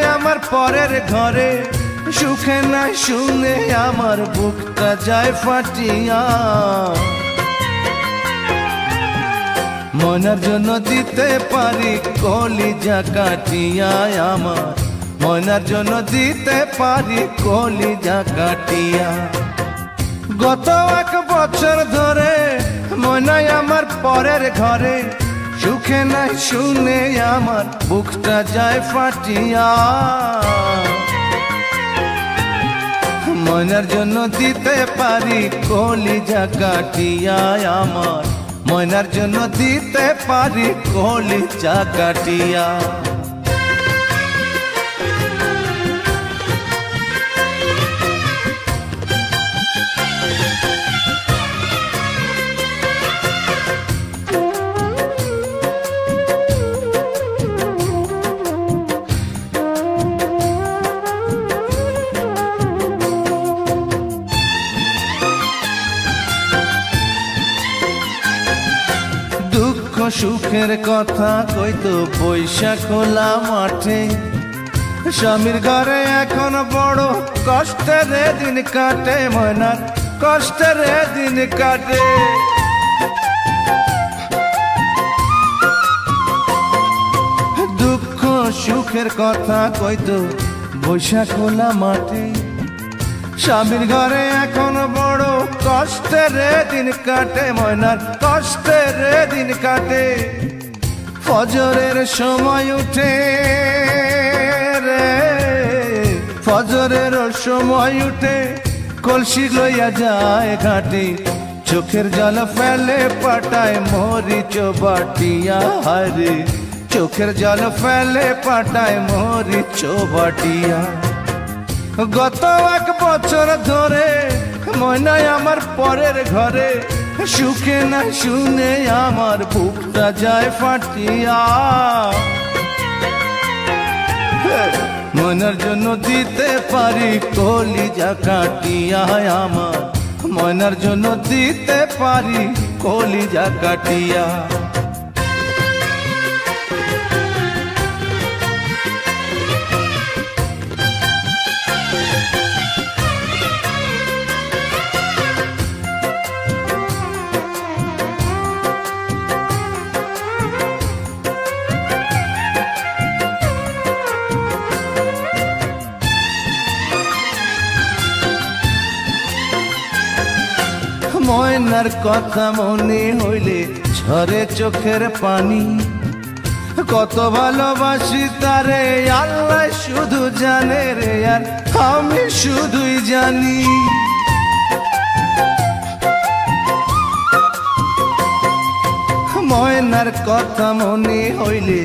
ময়নাই আমার পরের ঘরে, সুখে নাই শুনে আমার বুকটা যায় ফাটিয়া। ময়নার জন্য দিতে পারি কলিজা কাটিয়া আমার, ময়নার জন্য দিতে পারি কলিজা কাটিয়া। গত 1 বছর ধরে ময়নাই আমার পরের ঘরে, সুখে নাই শুনে আমার বুকটা যায় ফাটিয়া। ময়নার জন্য দিতে পারি কলিজা কাটিয়া আমার, ময়নার জন্য দিতে পারি কলিজা কাটিয়া। সুখের কথা কইতো বৈশাখ খোলা মাঠে, স্বামীর ঘরে এখন বড় কষ্টের দিন কাটে, ময়নার কষ্টের দিন কাটে। দুঃখ সুখের কথা কইতো বৈশাখ খোলা মাঠে, স্বামীর ঘরে এখন বড় কষ্টের দিন কাটে, ময়নার কষ্টের দিন কাটে। ফজরের সময় উঠে রে, ফজরের সময় উঠে কলসি লইয়া যায় ঘাটে, চোখের জল ফেলে পাটায় মরিচ বাটিয়া। হারে চোখের জল ফেলে পাটায় মরিচ বাটিয়া। গত 1 বছর ধরে ময়নাই আমার পরের ঘরে, সুখে না শুনে আমার বুকটা যায় ফাটিয়া। ময়নার জন্য দিতে পারি কলিজা কাটিয়া আমার, ময়নার জন্য দিতে পারি কলিজা কাটিয়া। ময়নার কথা মনে হইলে ঝরে চোখের পানি, কত ভালোবাসি তারে আল্লাহ শুধু জানে রে, আর আমি শুধুই জানি। ময়নার কথা মনে হইলে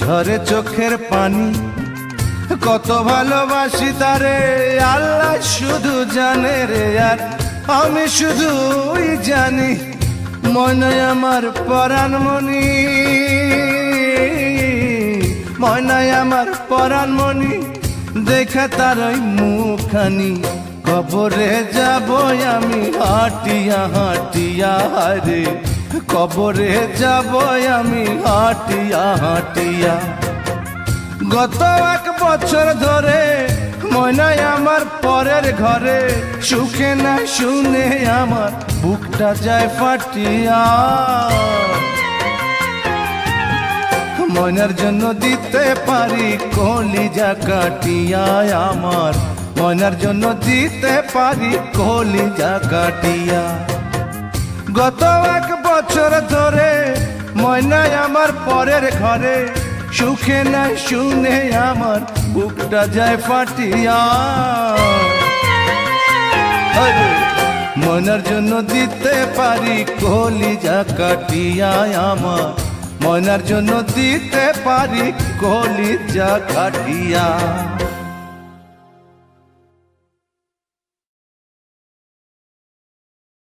ঝরে চোখের পানি, কত ভালোবাসি তারে আল্লাহ শুধু জানে রে, আর আমি শুধুই জানি। ময়নাই আমার পরাণ মনি, ময়নাই আমার পরাণ মনি, দেখা তার ওই মুখানি, কবরে যাব আমি হাটিয়া হাটিয়া। হারে কবরে যাব আমি হাটিয়া হাটিয়া। গত 1 বছর ধরে ময়নাই আমার পরের ঘরে, সুখে না শুনে আমার বুকটা যায় ফাটিয়া। ময়নার জন্য দিতে পারি কলিজা কাটিয়া আমার, ময়নার জন্য দিতে পারি কলিজা কাটিয়া। গত 1 বছর ধরে ময়নাই আমার পরের ঘরে, সুখে না শুনে আমার বুকটা যায় ফাটিয়া। ময়নার জন্য দিতে পারি কলিজা কাটিয়া আমার, ময়নার জন্য দিতে পারি কলিজা কাটিয়া।